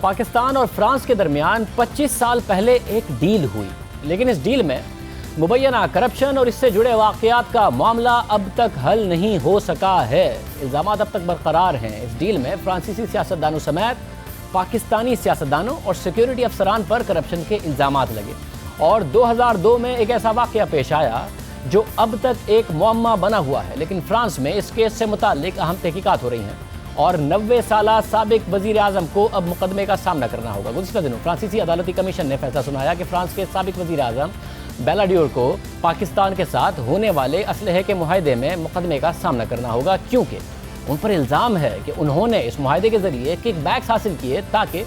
پاکستان اور فرانس کے درمیان 25 سال پہلے ایک ڈیل ہوئی، لیکن اس ڈیل میں مبینہ کرپشن اور اس سے جڑے واقعات کا معاملہ اب تک حل نہیں ہو سکا ہے۔ الزامات اب تک برقرار ہیں۔ اس ڈیل میں فرانسیسی سیاستدانوں سمیت پاکستانی سیاستدانوں اور سیکیورٹی افسران پر کرپشن کے الزامات لگے، اور 2002 میں ایک ایسا واقعہ پیش آیا جو اب تک ایک معمہ بنا ہوا ہے، لیکن فرانس میں اس کیس سے متعلق اہم تحقیقات ہو رہی ہیں اور 90 سالہ سابق وزیر اعظم کو اب مقدمے کا سامنا کرنا ہوگا۔ گزشتہ دنوں فرانسیسی عدالتی کمیشن نے فیصلہ سنایا کہ فرانس کے سابق وزیر اعظم بیلاڈیور کو پاکستان کے ساتھ ہونے والے اسلحے کے معاہدے میں مقدمے کا سامنا کرنا ہوگا، کیونکہ ان پر الزام ہے کہ انہوں نے اس معاہدے کے ذریعے کک بیکس حاصل کیے تاکہ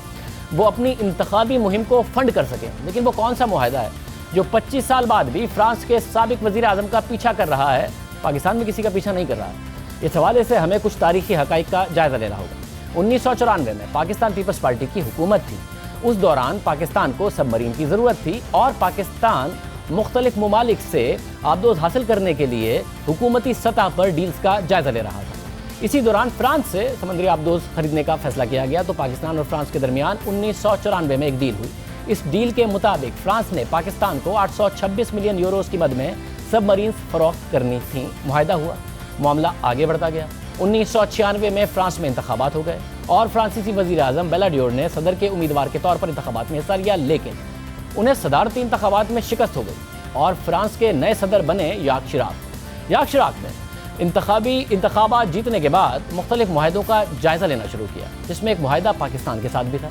وہ اپنی انتخابی مہم کو فنڈ کر سکیں۔ لیکن وہ کون سا معاہدہ ہے جو 25 سال بعد بھی فرانس کے سابق وزیر اعظم کا پیچھا کر رہا ہے، پاکستان میں کسی کا پیچھا نہیں کر رہا ہے؟ اس حوالے سے ہمیں کچھ تاریخی حقائق کا جائزہ لینا ہوگا۔ 1994 میں پاکستان پیپلز پارٹی کی حکومت تھی۔ اس دوران پاکستان کو سب مرین کی ضرورت تھی اور پاکستان مختلف ممالک سے آبدوز حاصل کرنے کے لیے حکومتی سطح پر ڈیلز کا جائزہ لے رہا تھا۔ اسی دوران فرانس سے سمندری آبدوز خریدنے کا فیصلہ کیا گیا تو پاکستان اور فرانس کے درمیان 1994 میں ایک ڈیل ہوئی۔ اس ڈیل کے مطابق فرانس نے پاکستان کو 826 ملین یوروز کی مد میں سب مرینز فروخت کرنی تھیں۔ معاہدہ ہوا، معاملہ آگے بڑھتا گیا۔ 1996 میں فرانس میں انتخابات ہو گئے اور فرانسیسی وزیر اعظم بیلاڈیور نے صدر کے امیدوار کے طور پر انتخابات میں حصہ لیا، لیکن انہیں صدارتی انتخابات میں شکست ہو گئی اور فرانس کے نئے صدر بنے یاک شیراک۔ یاک شیراک نے انتخابات جیتنے کے بعد مختلف معاہدوں کا جائزہ لینا شروع کیا، جس میں ایک معاہدہ پاکستان کے ساتھ بھی تھا۔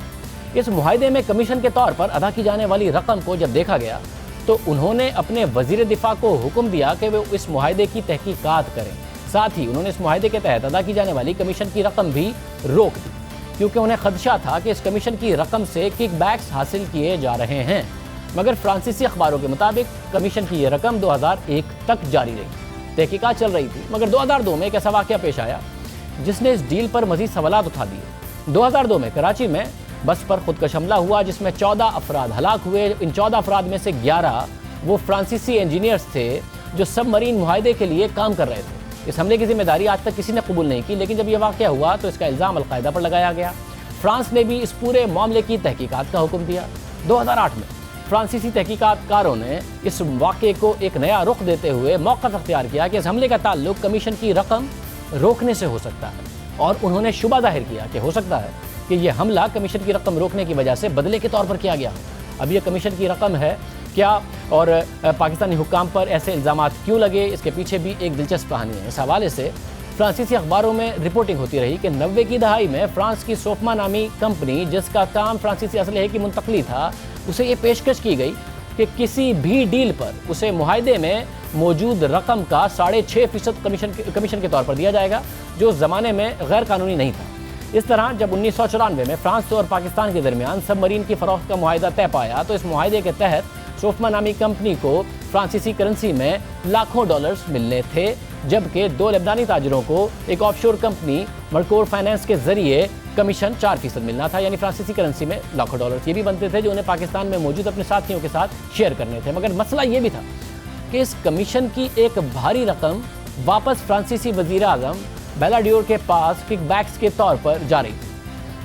اس معاہدے میں کمیشن کے طور پر ادا کی جانے والی رقم کو جب دیکھا گیا تو انہوں نے اپنے وزیر دفاع کو حکم دیا کہ وہ اس معاہدے کی تحقیقات کریں۔ ساتھ ہی انہوں نے اس معاہدے کے تحت ادا کی جانے والی کمیشن کی رقم بھی روک دی، کیونکہ انہیں خدشہ تھا کہ اس کمیشن کی رقم سے کک بیکس حاصل کیے جا رہے ہیں۔ مگر فرانسیسی اخباروں کے مطابق کمیشن کی یہ رقم 2001 تک جاری رہی۔ تحقیقات چل رہی تھی، مگر 2002 میں ایک ایسا واقعہ پیش آیا جس نے اس ڈیل پر مزید سوالات اٹھا دیے۔ 2002 میں کراچی میں بس پر خودکش حملہ ہوا جس میں 14 افراد ہلاک ہوئے۔ ان 14 افراد میں سے 11 وہ فرانسیسی انجینئرز تھے جو سب مرین معاہدے کے لیے کام کر رہے تھے۔ اس حملے کی ذمہ داری آج تک کسی نے قبول نہیں کی، لیکن جب یہ واقعہ ہوا تو اس کا الزام القاعدہ پر لگایا گیا۔ فرانس نے بھی اس پورے معاملے کی تحقیقات کا حکم دیا۔ 2008 میں فرانسیسی تحقیقات کاروں نے اس واقعے کو ایک نیا رخ دیتے ہوئے موقف اختیار کیا کہ اس حملے کا تعلق کمیشن کی رقم روکنے سے ہو سکتا ہے، اور انہوں نے شبہ ظاہر کیا کہ ہو سکتا ہے کہ یہ حملہ کمیشن کی رقم روکنے کی وجہ سے بدلے کے طور پر کیا گیا۔ اب یہ کمیشن کی رقم ہے کیا اور پاکستانی حکام پر ایسے الزامات کیوں لگے، اس کے پیچھے بھی ایک دلچسپ کہانی ہے۔ اس حوالے سے فرانسیسی اخباروں میں رپورٹنگ ہوتی رہی کہ 90 کی دہائی میں فرانس کی سوفما نامی کمپنی، جس کا کام فرانسیسی اسلحے کی منتقلی تھا، اسے یہ پیشکش کی گئی کہ کسی بھی ڈیل پر اسے معاہدے میں موجود رقم کا 6.5% کمیشن کے طور پر دیا جائے گا، جو اس زمانے میں غیر قانونی نہیں تھا۔ اس طرح جب 1994 میں فرانس اور پاکستان کے درمیان سب مرین کی فروخت کا معاہدہ طے پایا تو اس معاہدے کے تحت سوفما نامی کمپنی کو فرانسیسی کرنسی میں لاکھوں ڈالرز ملنے تھے، جبکہ 2 لبنانی تاجروں کو ایک آف شور کمپنی مرکور فائنانس کے ذریعے کمیشن 4% ملنا تھا، یعنی فرانسیسی کرنسی میں لاکھوں ڈالرز یہ بھی بنتے تھے جو انہیں پاکستان میں موجود اپنے ساتھیوں کے ساتھ شیئر کرنے تھے۔ مگر مسئلہ یہ بھی تھا کہ اس کمیشن کی ایک بھاری رقم واپس فرانسیسی وزیر اعظم بیلاڈیور کے پاس کک بیکس کے طور پر جا رہی تھی،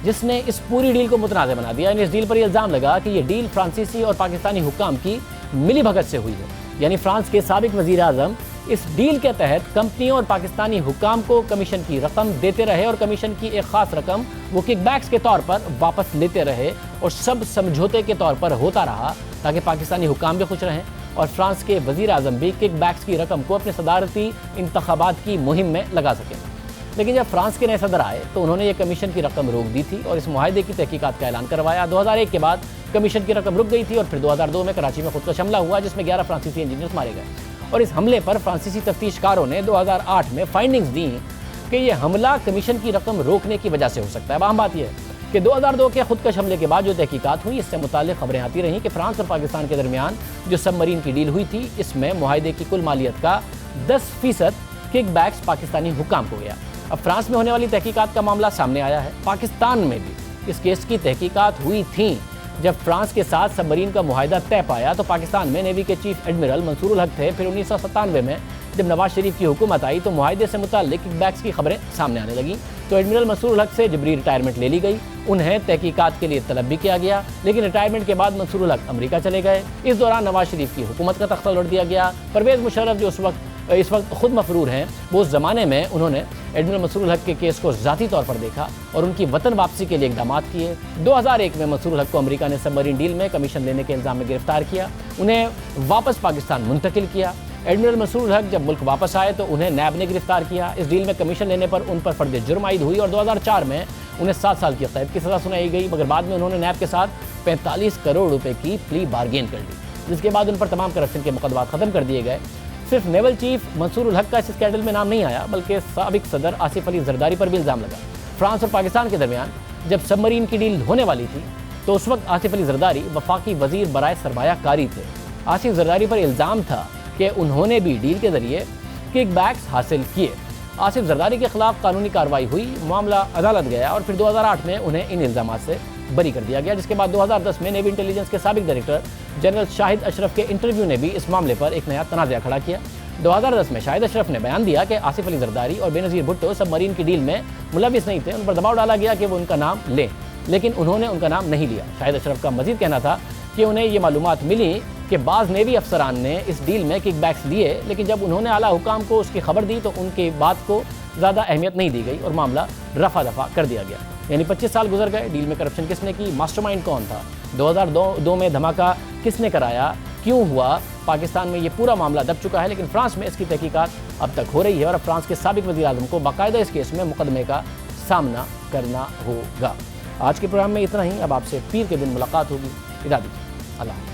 جس نے اس پوری ڈیل کو متنازع بنا دیا۔ یعنی اس ڈیل پر یہ الزام لگا کہ یہ ڈیل فرانسیسی اور پاکستانی حکام کی ملی بھگت سے ہوئی ہے، یعنی فرانس کے سابق وزیر اعظم اس ڈیل کے تحت کمپنیوں اور پاکستانی حکام کو کمیشن کی رقم دیتے رہے اور کمیشن کی ایک خاص رقم وہ کک بیکس کے طور پر واپس لیتے رہے، اور سب سمجھوتے کے طور پر ہوتا رہا تاکہ پاکستانی حکام بھی خوش رہیں اور فرانس کے وزیر اعظم بھی کک بیکس کی رقم کو اپنے صدارتی انتخابات کی مہم میں لگا سکیں۔ لیکن جب فرانس کے نئے صدر آئے تو انہوں نے یہ کمیشن کی رقم روک دی تھی اور اس معاہدے کی تحقیقات کا اعلان کروایا۔ 2001 کے بعد کمیشن کی رقم رک گئی تھی اور پھر 2002 میں کراچی میں خودکش حملہ ہوا جس میں 11 فرانسیسی انجینئرز مارے گئے، اور اس حملے پر فرانسیسی تفتیش کاروں نے 2008 میں فائنڈنگز دیں کہ یہ حملہ کمیشن کی رقم روکنے کی وجہ سے ہو سکتا ہے۔ اہم بات یہ ہے کہ 2002 کے خودکش حملے کے بعد جو تحقیقات ہوئی، اس سے متعلق خبریں آتی رہیں کہ فرانس اور پاکستان کے درمیان جو سب مرین کی ڈیل ہوئی تھی، اس میں معاہدے کی کل مالیت کا 10% کک بیکس پاکستانی حکام کو گیا۔ اب فرانس میں ہونے والی تحقیقات کا معاملہ سامنے آیا ہے۔ پاکستان میں بھی اس کیس کی تحقیقات ہوئی تھیں۔ جب فرانس کے ساتھ سب مرین کا معاہدہ طے پایا تو پاکستان میں نیوی کے چیف ایڈمرل منصور الحق تھے۔ پھر 1997 میں جب نواز شریف کی حکومت آئی تو معاہدے سے متعلق کک بیکس کی خبریں سامنے آنے لگیں۔ تو ایڈمرل مسرور الحق سے جبری ریٹائرمنٹ لے لی گئی. انہیں تحقیقات کے لیے طلب بھی کیا گیا، لیکن ریٹائرمنٹ کے بعد مسرور الحق امریکہ چلے گئے. اس دوران نواز شریف کی حکومت کا تختہ الٹ دیا گیا. پرویز مشرف جو اس وقت خود مفرور ہیں، وہ اس زمانے میں انہوں نے ایڈمرل مسرور الحق کے کیس کو ذاتی طور پر دیکھا اور ان کی وطن واپسی کے لیے اقدامات کیے. 2001 میں مسرور الحق کو امریکہ نے سب مرین ڈیل میں کمیشن لینے کے الزام میں گرفتار کیا، انہیں واپس پاکستان منتقل کیا. ایڈمرل مسرور الحق جب ملک واپس آئے تو انہیں نیب نے گرفتار کیا. اس ڈیل میں کمیشن لینے پر ان پر فرد جرم عائد ہوئی اور 2004 میں انہیں 7 سال کی قید کی سزا سنائی گئی، مگر بعد میں انہوں نے نیب کے ساتھ 45 کروڑ روپے کی پلی بارگین کر لی، جس کے بعد ان پر تمام کرپشن کے مقدمات ختم کر دیے گئے. صرف نیول چیف منصور الحق کا اس اسکینڈل میں نام نہیں آیا، بلکہ سابق صدر آصف علی زرداری پر بھی الزام لگا. فرانس اور پاکستان کے درمیان جب سب مرین کی ڈیل ہونے والی تھی تو اس وقت آصف علی زرداری وفاقی وزیر برائے سرمایہ کاری تھے. آصف زرداری پر الزام تھا کہ انہوں نے بھی ڈیل کے ذریعے کک بیکس حاصل کیے. آصف زرداری کے خلاف قانونی کارروائی ہوئی، معاملہ عدالت گیا اور پھر 2008 میں انہیں ان الزامات سے بری کر دیا گیا، جس کے بعد 2010 میں نیوی انٹیلیجنس کے سابق ڈائریکٹر جنرل شاہد اشرف کے انٹرویو نے بھی اس معاملے پر ایک نیا تنازع کھڑا کیا. 2010 میں شاہد اشرف نے بیان دیا کہ آصف علی زرداری اور بے نظیر بھٹو سب مرین کی ڈیل میں ملوث نہیں تھے. ان پر دباؤ ڈالا گیا کہ وہ ان کا نام لیں، لیکن انہوں نے ان کا نام نہیں لیا. شاہد اشرف کا مزید کہنا تھا کہ انہیں یہ معلومات ملی کہ بعض نیوی افسران نے اس ڈیل میں کک بیکس لیے، لیکن جب انہوں نے اعلیٰ حکام کو اس کی خبر دی تو ان کی بات کو زیادہ اہمیت نہیں دی گئی اور معاملہ رفع دفع کر دیا گیا. یعنی 25 سال گزر گئے. ڈیل میں کرپشن کس نے کی؟ ماسٹر مائنڈ کون تھا؟ 2002 میں دھماکہ کس نے کرایا؟ کیوں ہوا؟ پاکستان میں یہ پورا معاملہ دب چکا ہے، لیکن فرانس میں اس کی تحقیقات اب تک ہو رہی ہے اور اب فرانس کے سابق وزیر اعظم کو باقاعدہ اس کیس میں مقدمے کا سامنا کرنا ہوگا. آج کے پروگرام میں اتنا ہی. اب آپ سے پیر کے دن ملاقات ہوگی. اجازت دیجیے. اللہ حافظ.